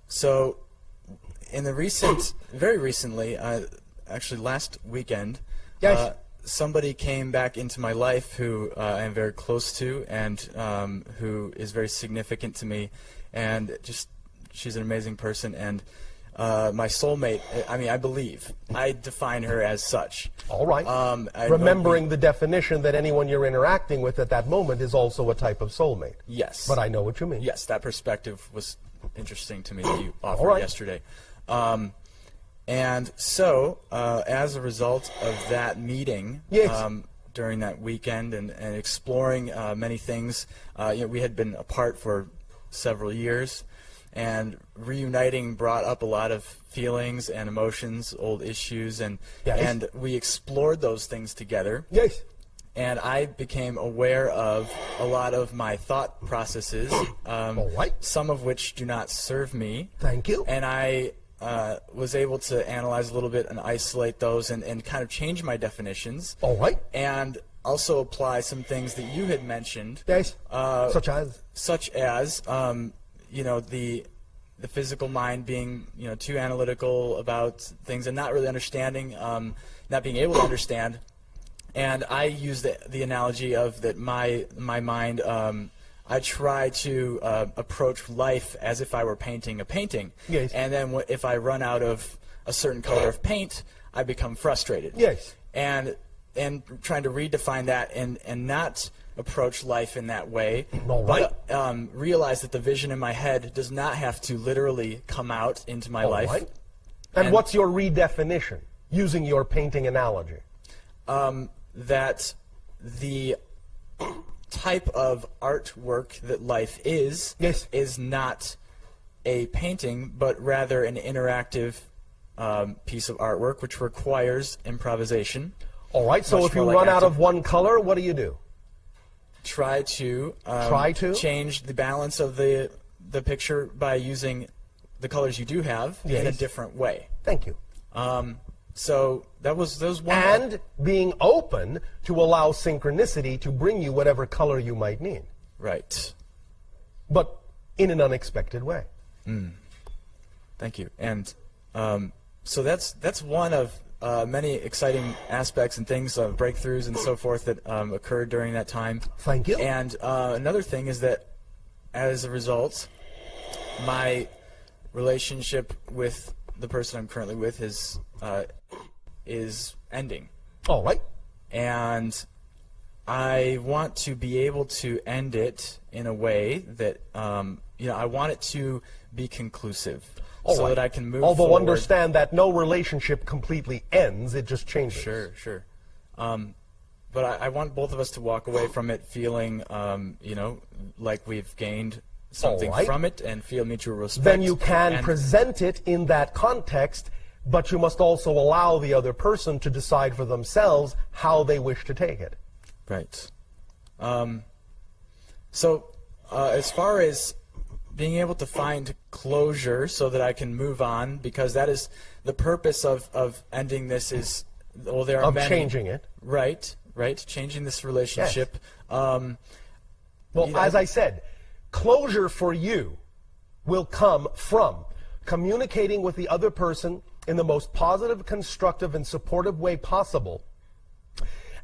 So in the very recently, actually last weekend, Yes. Somebody came back into my life who I am very close to and who is very significant to me, and she's an amazing person, and my soulmate. I mean, I define her as such. All right. Remembering the definition that anyone you're interacting with at that moment is also a type of soulmate. Yes. But I know what you mean. Yes, that perspective was interesting to me that you offered yesterday. And so, as a result of that meeting, during that weekend and exploring many things, we had been apart for several years, and reuniting brought up a lot of feelings and emotions, old issues, and we explored those things together. Yes. And I became aware of a lot of my thought processes, some of which do not serve me. Thank you. And I was able to analyze a little bit and isolate those and kind of change my definitions. All right. And also apply some things that you had mentioned. Yes. Such as, the physical mind being, too analytical about things and not really understanding, not being able to understand. And I use the analogy of that my mind, I try to approach life as if I were painting a painting. Yes. And then if I run out of a certain color of paint, I become frustrated. Yes. And trying to redefine that and not approach life in that way, but realize that the vision in my head does not have to literally come out into my life. Right. And what's your redefinition, using your painting analogy? That the type of artwork that life is not a painting, but rather an interactive piece of artwork, which requires improvisation. All right, so if you run out of one color, what do? Try to change the balance of the picture by using the colors you do have in a different way. Thank you. So that was one. And being open to allow synchronicity to bring you whatever color you might need. Right. But in an unexpected way. Thank you. And so that's one of many exciting aspects and things, breakthroughs and so forth that occurred during that time. Thank you. And another thing is that as a result, my relationship with the person I'm currently with is ending. All right. And I want to be able to end it in a way that, I want it to be conclusive. That I can move forward. Although understand that no relationship completely ends, it just changes. Sure. But I want both of us to walk away from it feeling, like we've gained something from it and feel mutual respect. Then you can present it in that context, but you must also allow the other person to decide for themselves how they wish to take it. Right. So as far as being able to find closure so that I can move on, because that is the purpose of ending this is, there are many. Changing it. Right, changing this relationship. Yes. As I said, closure for you will come from communicating with the other person in the most positive, constructive, and supportive way possible,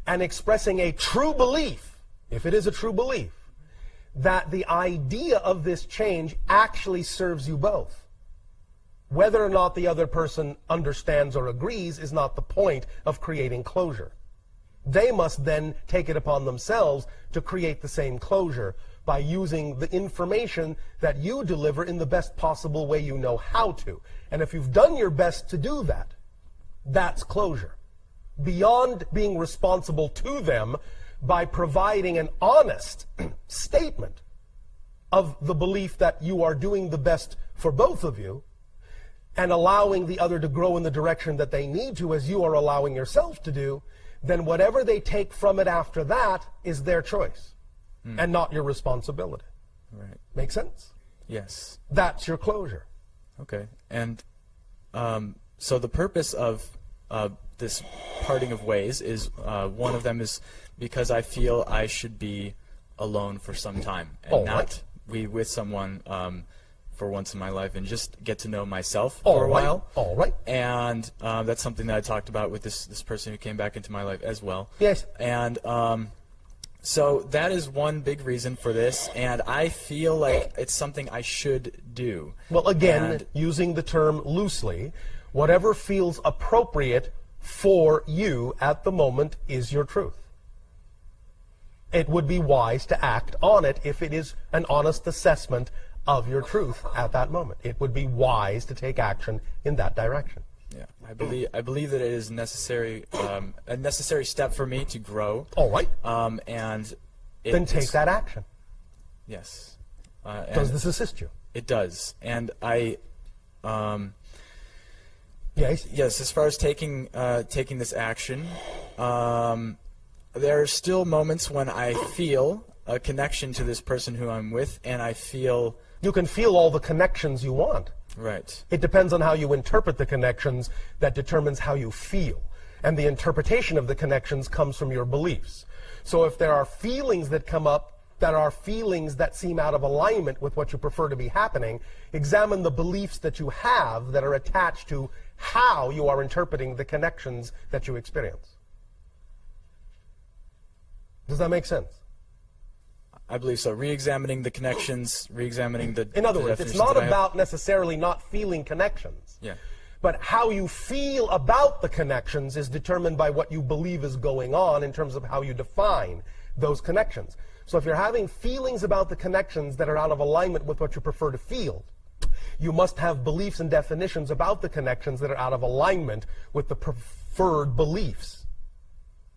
and expressing a true belief, if it is a true belief, that the idea of this change actually serves you both. Whether or not the other person understands or agrees is not the point of creating closure. They must then take it upon themselves to create the same closure by using the information that you deliver in the best possible way you know how to. And if you've done your best to do that, that's closure. Beyond being responsible to them by providing an honest statement of the belief that you are doing the best for both of you and allowing the other to grow in the direction that they need to, as you are allowing yourself to do, then whatever they take from it after that is their choice and not your responsibility. Right. Make sense? Yes. That's your closure. Okay. And so the purpose of this parting of ways is, one of them is because I feel I should be alone for some time and not be with someone for once in my life and just get to know myself for a while. All right. And that's something that I talked about with this person who came back into my life as well. Yes. And so that is one big reason for this, and I feel like it's something I should do. Well, again, using the term loosely, whatever feels appropriate for you at the moment is your truth. It would be wise to act on it if it is an honest assessment of your truth at that moment. It would be wise to take action in that direction. Yeah, I believe that it is necessary, a necessary step for me to grow. All right. And then take that action. Yes. Does this assist you? It does, and I. Yes. Yes. As far as taking this action, there are still moments when I feel a connection to this person who I'm with, and I feel. You can feel all the connections you want. Right. It depends on how you interpret the connections that determines how you feel. And the interpretation of the connections comes from your beliefs. So if there are feelings that come up that are feelings that seem out of alignment with what you prefer to be happening, examine the beliefs that you have that are attached to how you are interpreting the connections that you experience. Does that make sense? I believe so. Re-examining the connections, re-examining the. In other words, it's not about necessarily not feeling connections. Yeah. But how you feel about the connections is determined by what you believe is going on in terms of how you define those connections. So if you're having feelings about the connections that are out of alignment with what you prefer to feel, you must have beliefs and definitions about the connections that are out of alignment with the preferred beliefs.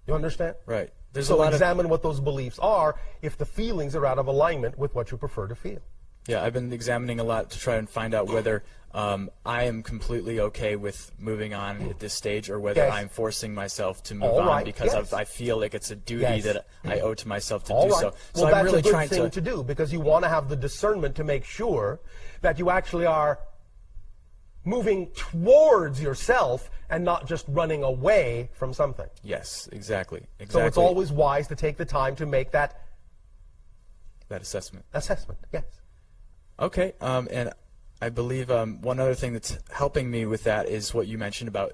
You understand? Right. So examine what those beliefs are if the feelings are out of alignment with what you prefer to feel. Yeah, I've been examining a lot to try and find out whether I am completely okay with moving on at this stage, or whether I'm forcing myself to move on because I feel like it's a duty that I owe to myself to do so. So well, I'm really that's a trying good thing to do, because you want to have the discernment to make sure that you actually are moving towards yourself and not just running away from something. Yes, exactly. So it's always wise to take the time to make that assessment. Yes. Okay, and I believe one other thing that's helping me with that is what you mentioned about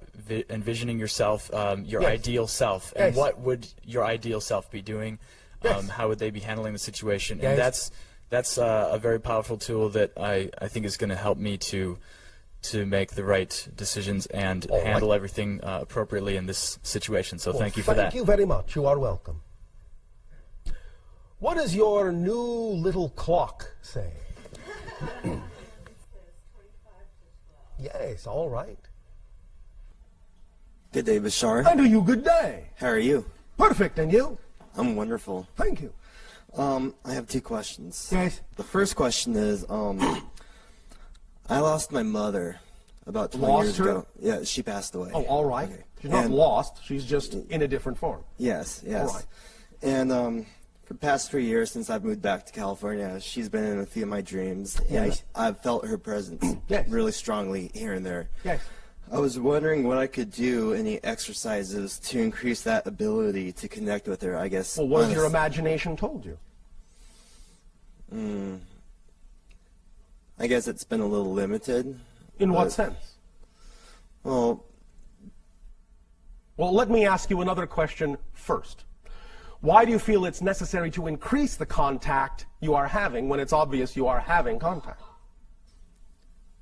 envisioning yourself, your ideal self, and what would your ideal self be doing? How would they be handling the situation? And that's a very powerful tool that I think is going to help me to make the right decisions and handle everything appropriately in this situation. So thank you for that. Thank you very much. You are welcome. What does your new little clock say? Yes, all right. Good day, Bashar. And to you, good day. How are you? Perfect, and you? I'm wonderful. Thank you. I have two questions. Yes. The first question is, I lost my mother about 20 years ago. Yeah, she passed away. Oh, all right. Okay. She's not lost. She's just in a different form. Yes. All right. And for the past 3 years since I've moved back to California, she's been in a few of my dreams, and I've felt her presence really strongly here and there. Yes. I was wondering what I could do, any exercises to increase that ability to connect with her, I guess. Well, what has your imagination told you? I guess it's been a little limited. In what sense? Well, let me ask you another question first. Why do you feel it's necessary to increase the contact you are having when it's obvious you are having contact?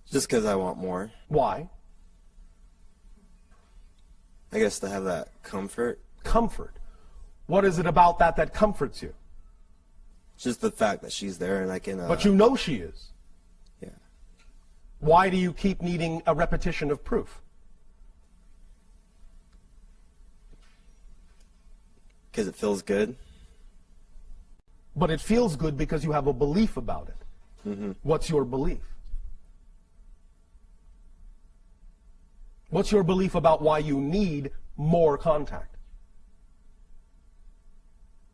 Just because I want more. Why? I guess to have that comfort. Comfort. What is it about that comforts you? Just the fact that she's there and I can... But you know she is. Yeah. Why do you keep needing a repetition of proof? Because it feels good. But it feels good because you have a belief about it. Mm-hmm. What's your belief? What's your belief about why you need more contact?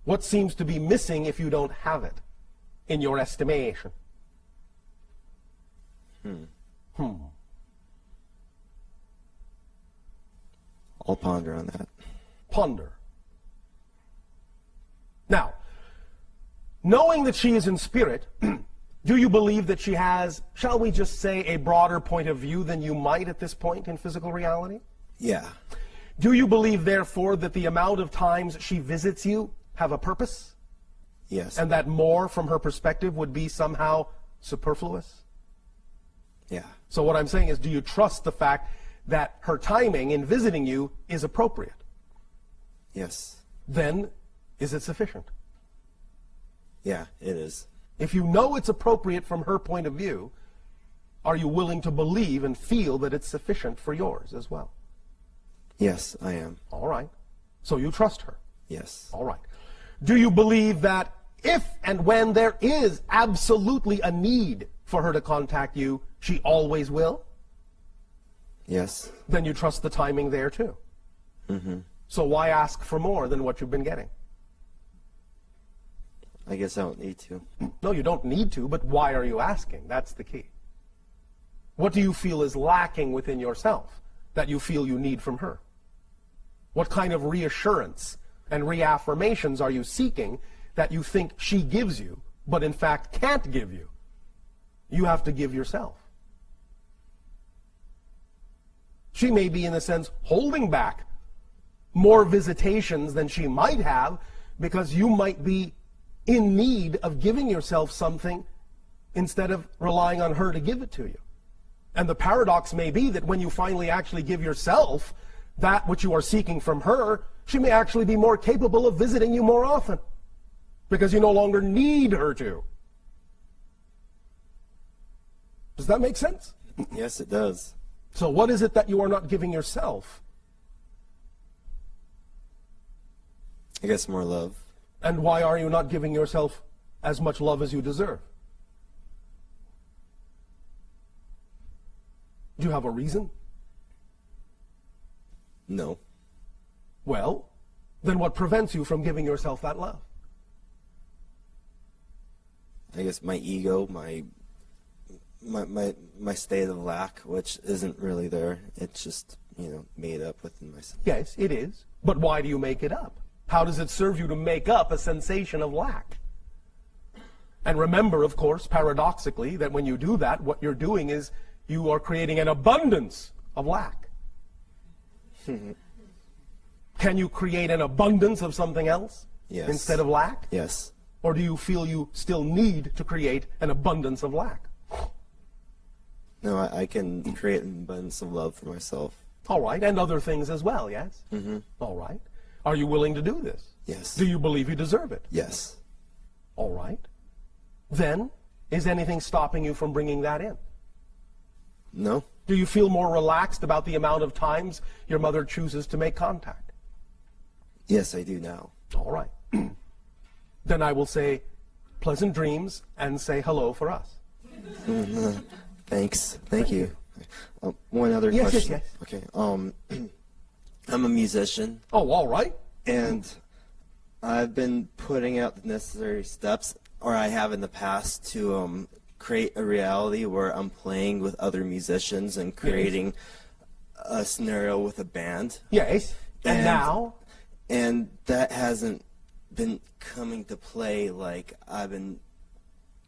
What seems to be missing if you don't have it, in your estimation? I'll ponder on that. Ponder. Now, knowing that she is in spirit Do you believe that she has, shall we just say, a broader point of view than you might at this point in physical reality? Yeah. Do you believe, therefore, that the amount of times she visits you have a purpose? Yes. And that more, from her perspective, would be somehow superfluous? Yeah. So what I'm saying is, do you trust the fact that her timing in visiting you is appropriate? Yes. Then, is it sufficient? Yeah, it is. If you know it's appropriate from her point of view, are you willing to believe and feel that it's sufficient for yours as well? Yes, I am. All right. So you trust her? Yes. All right. Do you believe that if and when there is absolutely a need for her to contact you, she always will? Yes. Then you trust the timing there too. Mm-hmm. So why ask for more than what you've been getting? I guess I don't need to. No, you don't need to, but why are you asking? That's the key. What do you feel is lacking within yourself that you feel you need from her? What kind of reassurance and reaffirmations are you seeking that you think she gives you, but in fact can't give you? You have to give yourself. She may be, in a sense, holding back more visitations than she might have because you might be in need of giving yourself something instead of relying on her to give it to you. And the paradox may be that when you finally actually give yourself that which you are seeking from her, she may actually be more capable of visiting you more often because you no longer need her to. Does that make sense? Yes, it does. So what is it that you are not giving yourself? I guess more love. And why are you not giving yourself as much love as you deserve? Do you have a reason? No. Well, then what prevents you from giving yourself that love? I guess my ego, my state of lack, which isn't really there. It's just, made up within myself. Yes, it is. But why do you make it up? How does it serve you to make up a sensation of lack? And remember, of course, paradoxically, that when you do that, what you're doing is you are creating an abundance of lack. Can you create an abundance of something else instead of lack? Yes. Or do you feel you still need to create an abundance of lack? No, I can create an abundance of love for myself. All right, and other things as well, yes? Mm-hmm. All right. Are you willing to do this? Yes. Do you believe you deserve it? Yes. All right. Then, is anything stopping you from bringing that in? No. Do you feel more relaxed about the amount of times your mother chooses to make contact? Yes, I do now. All right. Then I will say pleasant dreams and say hello for us. Thanks. Thank you. One other question. Yes. Okay. I'm a musician. Oh, all right. And I've been putting out the necessary steps, or I have in the past, to create a reality where I'm playing with other musicians and creating a scenario with a band. Yes. And now? And that hasn't been coming to play like I've been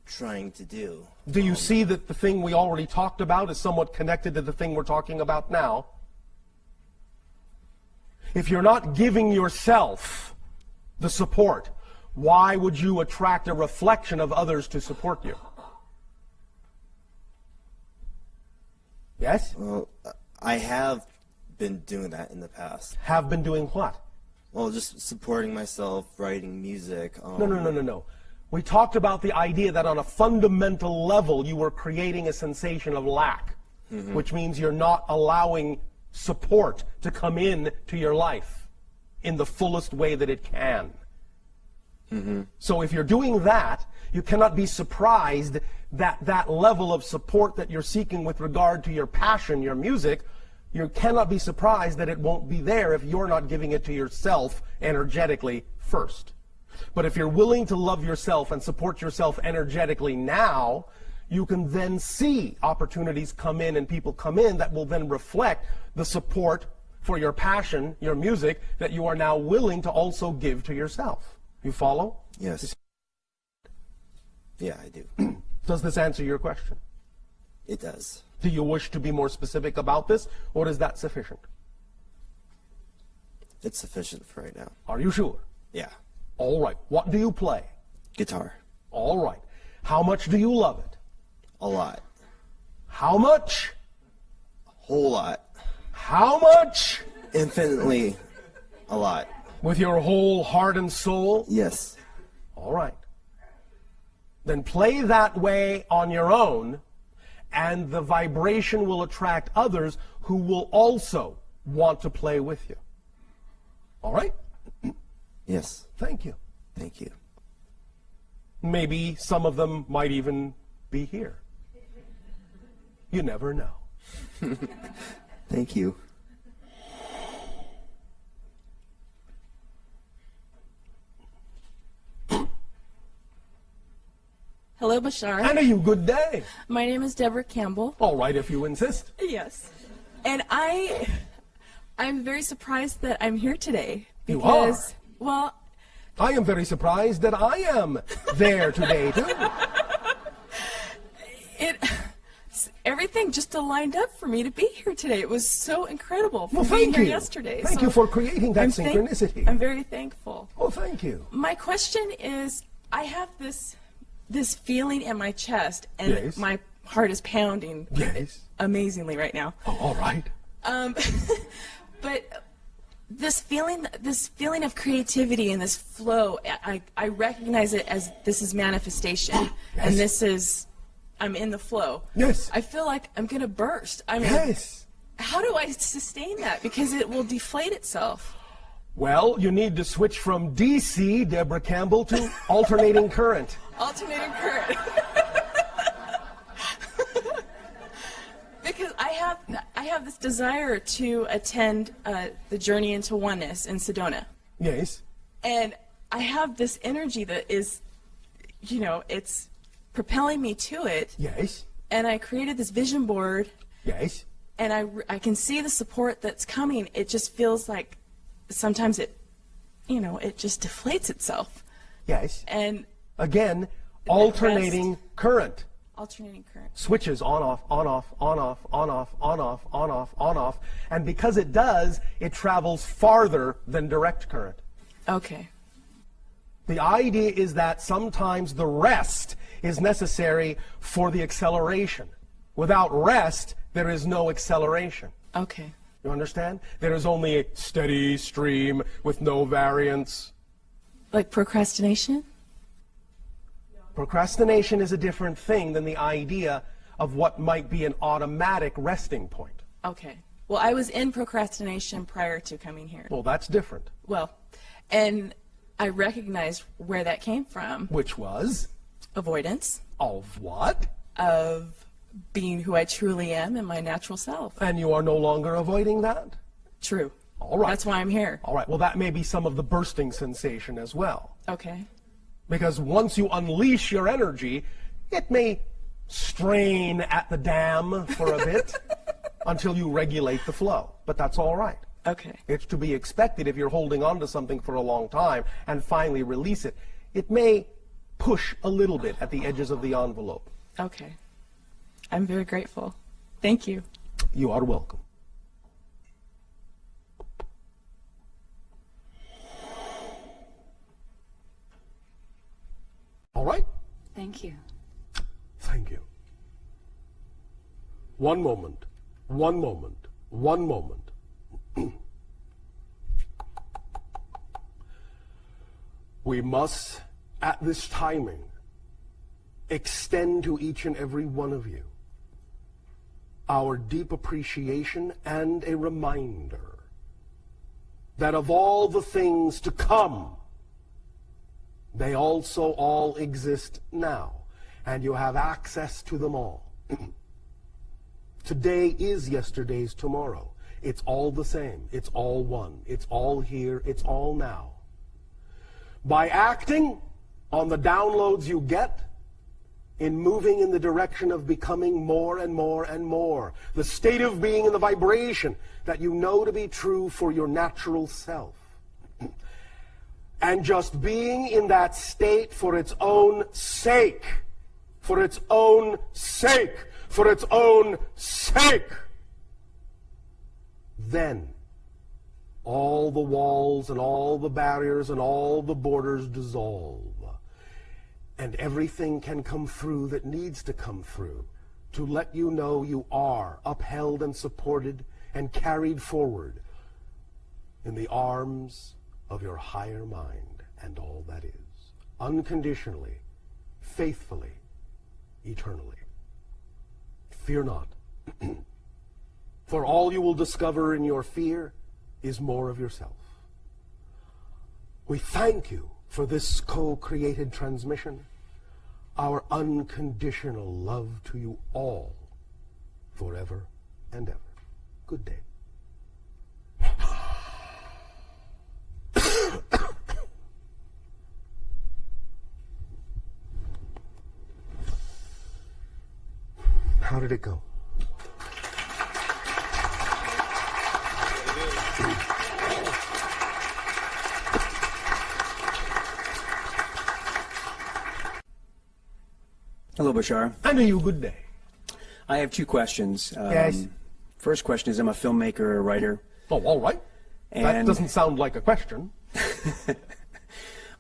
trying to do. Do you see that the thing we already talked about is somewhat connected to the thing we're talking about now? If you're not giving yourself the support, why would you attract a reflection of others to support you? Yes? Well, I have been doing that in the past. Have been doing what? Well, just supporting myself, writing music. No. We talked about the idea that on a fundamental level you were creating a sensation of lack, which means you're not allowing support to come in to your life in the fullest way that it can. So if you're doing that, you cannot be surprised that that level of support that you're seeking with regard to your passion, your music, you cannot be surprised that it won't be there if you're not giving it to yourself energetically first. But if you're willing to love yourself and support yourself energetically now, you can then see opportunities come in and people come in that will then reflect the support for your passion, your music, that you are now willing to also give to yourself. You follow? Yes. Yeah, I do. Does this answer your question? It does. Do you wish to be more specific about this, or is that sufficient? It's sufficient for right now. Are you sure? Yeah. All right. What do you play? Guitar. All right. How much do you love it? A lot. How much? A whole lot. How much? Infinitely a lot. With your whole heart and soul? Yes. All right. Then play that way on your own, and the vibration will attract others who will also want to play with you. All right? Yes. Thank you. Thank you. Maybe some of them might even be here. You never know. Thank you. Hello, Bashar. And a good day. My name is Deborah Campbell. All right, if you insist. Yes. And I'm very surprised that I'm here today. You are? Because, well, I am very surprised that I am there today, too. Everything just aligned up for me to be here today. It was so incredible Well, from being thank here you. yesterday. Thank So you for creating that synchronicity. I'm very thankful. Oh, thank you. My question is, I have this feeling in my chest, and Yes. my heart is pounding Yes. amazingly right now. Oh, all right. But this feeling of creativity and this flow, I recognize it as this is manifestation, Yes. and this is, I'm in the flow. Yes. I feel like I'm gonna burst. I mean, Yes. how do I sustain that? Because it will deflate itself. Well, you need to switch from DC, Deborah Campbell, to alternating current. Alternating current. Because I have this desire to attend the Journey into Oneness in Sedona. Yes. And I have this energy that is, it's propelling me to it. Yes. And I created this vision board, Yes. and I can see the support that's coming. It just feels like sometimes it just deflates itself. Yes. And Again, alternating current. alternating current. Switches on, off, on, off, on, off, on, off, on, off, on, off, on, off. And because it does, it travels farther than direct current. Okay. The idea is that sometimes the rest is necessary for the acceleration. Without rest, there is no acceleration. Okay. You understand? There is only a steady stream with no variance. Like procrastination? Procrastination is a different thing than the idea of what might be an automatic resting point. Okay. Well, I was in procrastination prior to coming here. Well, that's different. Well, and I recognized where that came from. Which was? Avoidance Of what? of being who I truly am in my natural self. And you are no longer avoiding that? True. All right. That's why I'm here. All right. Well, that may be some of the bursting sensation as well. Okay. Because once you unleash your energy, it may strain at the dam for a bit until you regulate the flow. But that's all right. Okay. It's to be expected if you're holding on to something for a long time and finally release it. It may push a little bit at the edges of the envelope. Okay. I'm very grateful. Thank you. You are welcome. All right? Thank you. Thank you. One moment. One moment. One moment. We must, at this timing, extend to each and every one of you our deep appreciation and a reminder that of all the things to come, they also all exist now, and you have access to them all. Today is yesterday's tomorrow. It's all the same. It's all one. It's all here. It's all now. By acting on the downloads you get, in moving in the direction of becoming more and more and more, the state of being and the vibration that you know to be true for your natural self. And just being in that state for its own sake for its own sake, for its own sake, then all the walls and all the barriers and all the borders dissolve, and everything can come through that needs to come through to let you know you are upheld and supported and carried forward in the arms of your higher mind and all that is, unconditionally, faithfully, eternally. Fear not, for all you will discover in your fear is more of yourself. We thank you for this co-created transmission, our unconditional love to you all, forever and ever. Good day. How did it go? Hello, Bashar. And to you, good day. I have two questions. Yes. First question is, I'm a filmmaker, a writer. Oh, all right. That And doesn't sound like a question.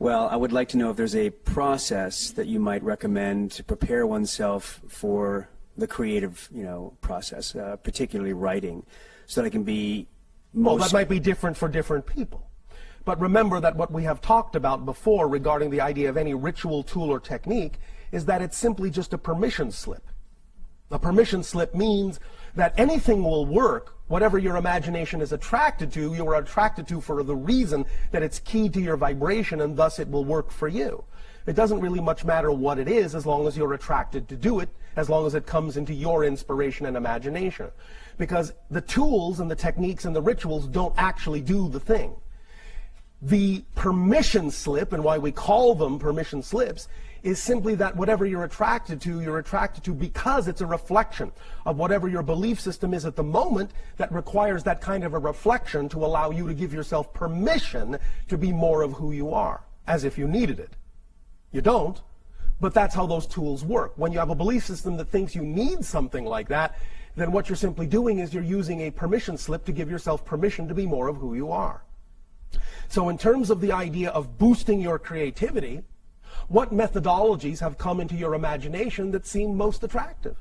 well, I would like to know if there's a process that you might recommend to prepare oneself for the creative, process, particularly writing, so that I can be Well, that might be different for different people. But remember that what we have talked about before regarding the idea of any ritual, tool, or technique is that it's simply just a permission slip. A permission slip means that anything will work, whatever your imagination is attracted to, you are attracted to for the reason that it's keyed to your vibration, and thus it will work for you. It doesn't really much matter what it is as long as you're attracted to do it, as long as it comes into your inspiration and imagination. Because the tools and the techniques and the rituals don't actually do the thing. The permission slip, and why we call them permission slips, is simply that whatever you're attracted to because it's a reflection of whatever your belief system is at the moment that requires that kind of a reflection to allow you to give yourself permission to be more of who you are, as if you needed it. You don't, but that's how those tools work. When you have a belief system that thinks you need something like that, then what you're simply doing is you're using a permission slip to give yourself permission to be more of who you are. So in terms of the idea of boosting your creativity, what methodologies have come into your imagination that seem most attractive?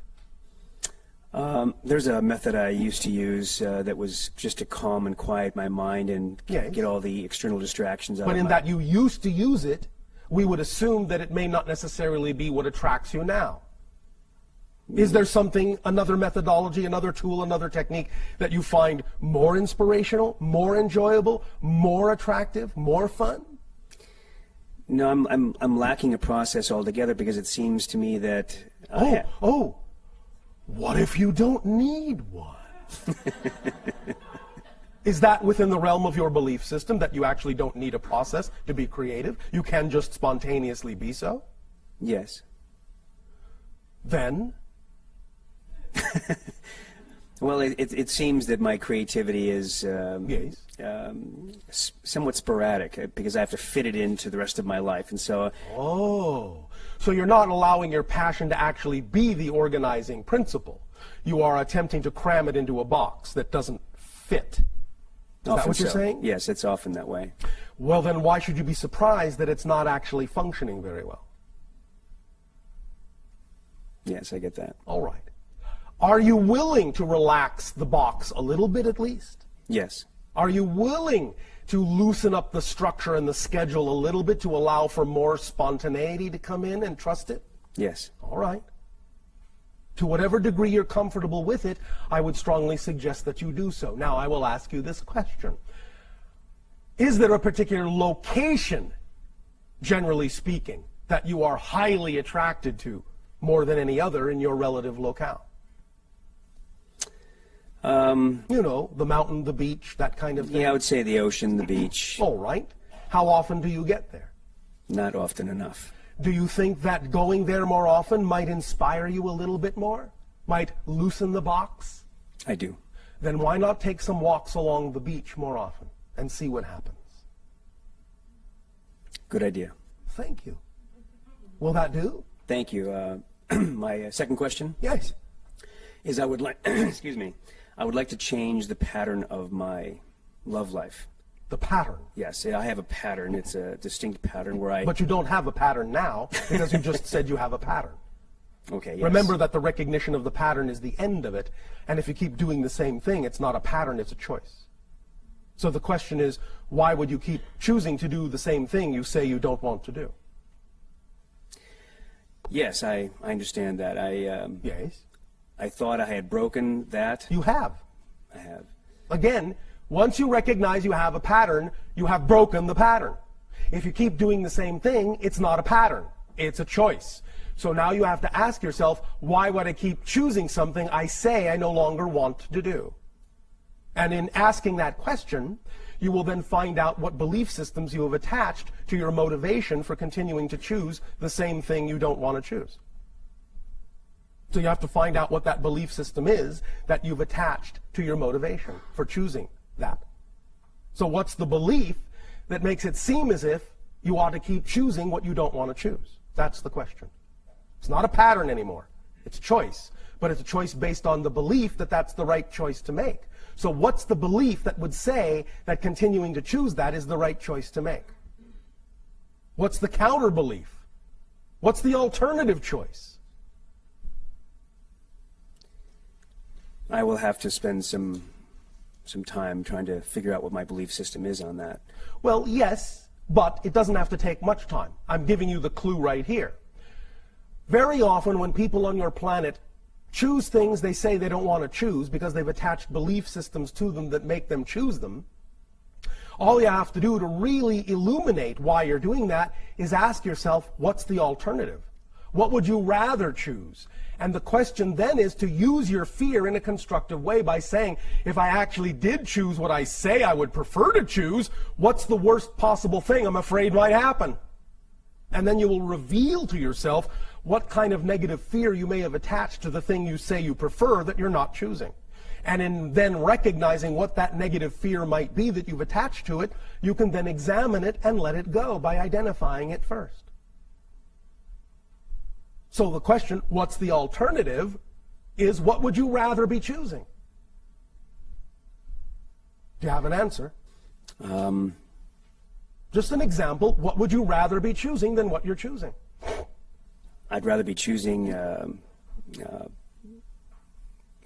There's a method I used to use that was just to calm and quiet my mind and Yes. get all the external distractions out But of in my... that you used to use it, we would assume that it may not necessarily be what attracts you now. Is there something, another methodology, another tool, another technique that you find more inspirational, more enjoyable, more attractive, more fun? No, I'm lacking a process altogether, because it seems to me that... What if you don't need one? Is that within the realm of your belief system, that you actually don't need a process to be creative? You can just spontaneously be so? Yes. Then? Well, it seems that my creativity is Yes. somewhat sporadic, because I have to fit it into the rest of my life, and so... Oh, so you're not allowing your passion to actually be the organizing principle. You are attempting to cram it into a box that doesn't fit. Is that what you're saying? Yes, it's often that way. Well, then why should you be surprised that it's not actually functioning very well? Yes, I get that. All right. Are you willing to relax the box a little bit at least? Yes. Are you willing to loosen up the structure and the schedule a little bit to allow for more spontaneity to come in and trust it? Yes. All right. To whatever degree you're comfortable with it, I would strongly suggest that you do so. Now, I will ask you this question. Is there a particular location, generally speaking, that you are highly attracted to more than any other in your relative locale? You know, the mountain, the beach, that kind of thing? Yeah, I would say the ocean, the beach. All right. How often do you get there? Not often enough. Do you think that going there more often might inspire you a little bit more? Might loosen the box? I do. Then why not take some walks along the beach more often and see what happens? Good idea. Thank you. Will that do? Thank you. My second question? Yes. Is I would like, excuse me, I would like to change the pattern of my love life. The pattern. Yes, I have a pattern. It's a distinct pattern where I... But you don't have a pattern now because you just said you have a pattern. Okay, yes. Remember that the recognition of the pattern is the end of it, and if you keep doing the same thing, it's not a pattern, it's a choice. So the question is, why would you keep choosing to do the same thing you say you don't want to do? Yes, I understand that. Yes. I thought I had broken that. You have. I have. Again, once you recognize you have a pattern, you have broken the pattern. If you keep doing the same thing, it's not a pattern. It's a choice. So now you have to ask yourself, why would I keep choosing something I say I no longer want to do? And in asking that question, you will then find out what belief systems you have attached to your motivation for continuing to choose the same thing you don't want to choose. So you have to find out what that belief system is that you've attached to your motivation for choosing that. So what's the belief that makes it seem as if you ought to keep choosing what you don't want to choose? That's the question. It's not a pattern anymore. It's a choice. But it's a choice based on the belief that that's the right choice to make. So what's the belief that would say that continuing to choose that is the right choice to make? What's the counter belief? What's the alternative choice? I will have to spend some time trying to figure out what my belief system is on that. Well, yes, but it doesn't have to take much time. I'm giving you the clue right here. Very often when people on your planet choose things they say they don't want to choose because they've attached belief systems to them that make them choose them, all you have to do to really illuminate why you're doing that is ask yourself, what's the alternative? What would you rather choose? And the question then is to use your fear in a constructive way by saying, if I actually did choose what I say I would prefer to choose, what's the worst possible thing I'm afraid might happen? And then you will reveal to yourself what kind of negative fear you may have attached to the thing you say you prefer that you're not choosing. And in then recognizing what that negative fear might be that you've attached to it, you can then examine it and let it go by identifying it first. So the question, what's the alternative, is what would you rather be choosing? Do you have an answer? Just an example, what would you rather be choosing than what you're choosing? I'd rather be choosing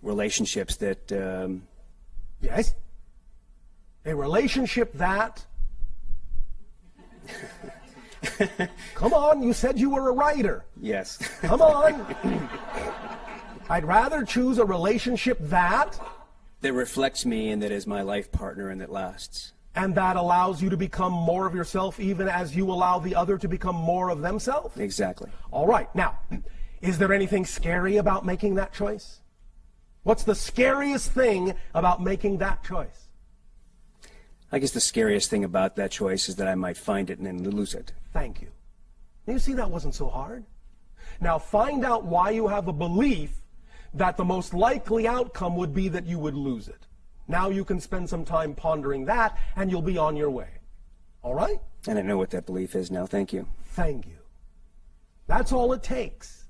relationships that... Yes? A relationship that... Come on, you said you were a writer. Yes. Come on. I'd rather choose a relationship that... That reflects me and that is my life partner and that lasts. And that allows you to become more of yourself even as you allow the other to become more of themselves? Exactly. All right. Now, is there anything scary about making that choice? What's the scariest thing about making that choice? I guess the scariest thing about that choice is that I might find it and then lose it. Thank you. You see, that wasn't so hard. Now find out why you have a belief that the most likely outcome would be that you would lose it. Now you can spend some time pondering that, and you'll be on your way. All right? And I know what that belief is now. Thank you. Thank you. That's all it takes.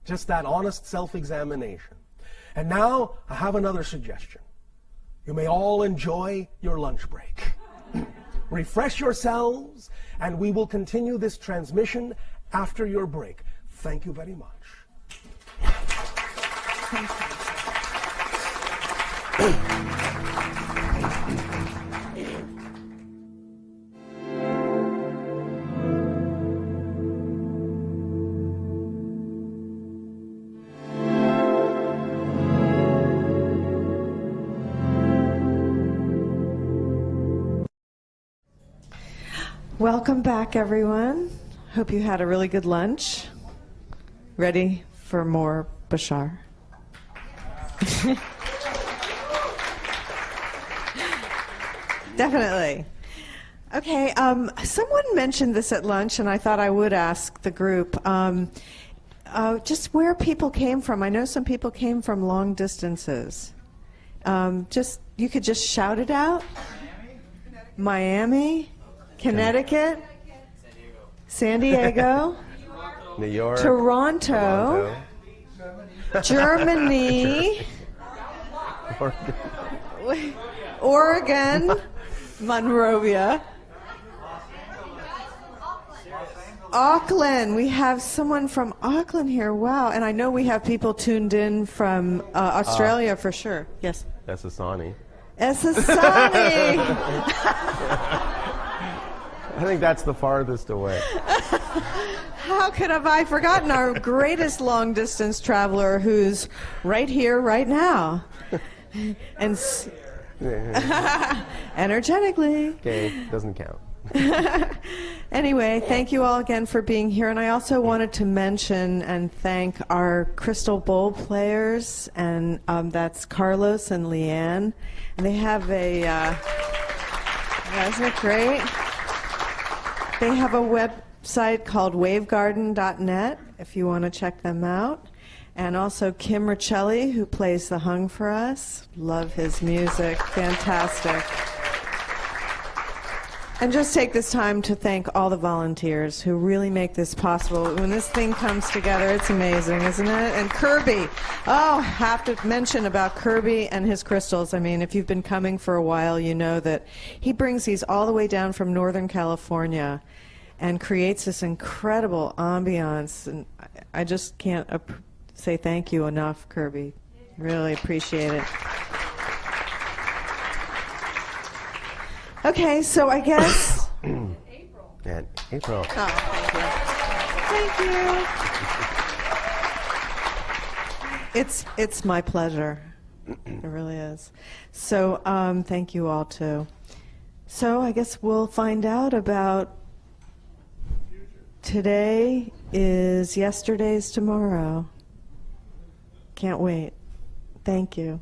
Just that honest self-examination. And now, I have another suggestion. You may all enjoy your lunch break. Refresh yourselves, and we will continue this transmission after your break. Thank you very much. Thank you. Welcome back, everyone. Hope you had a really good lunch. Ready for more Bashar? Definitely. Okay, someone mentioned this at lunch, and I thought I would ask the group just where people came from. I know some people came from long distances. You could just shout it out. Miami, Connecticut, San Diego, New York, Toronto, Germany, Oregon, Monrovia, Auckland. We have someone from Auckland here. Wow. And I know we have people tuned in from Australia for sure. Yes. Esasani. Esasani. I think that's the farthest away. How could have I forgotten our greatest long-distance traveler who's right here, right now? And energetically. Okay, doesn't count. Anyway, thank you all again for being here. And I also wanted to mention and thank our crystal bowl players, and that's Carlos and Leanne. And they have a, isn't it great? They have a website called wavegarden.net if you want to check them out. And also Kim Riccelli, who plays the hung for us. Love his music. Fantastic. And just take this time to thank all the volunteers who really make this possible. When this thing comes together, it's amazing, isn't it? And Kirby. Oh, have to mention about Kirby and his crystals. I mean, if you've been coming for a while, you know that he brings these all the way down from Northern California and creates this incredible ambiance. And I just can't say thank you enough, Kirby. Really appreciate it. Okay, so I guess... April. And April. Oh, thank you. It's my pleasure. It really is. So thank you all, too. So I guess we'll find out about... Today is yesterday's tomorrow. Can't wait. Thank you.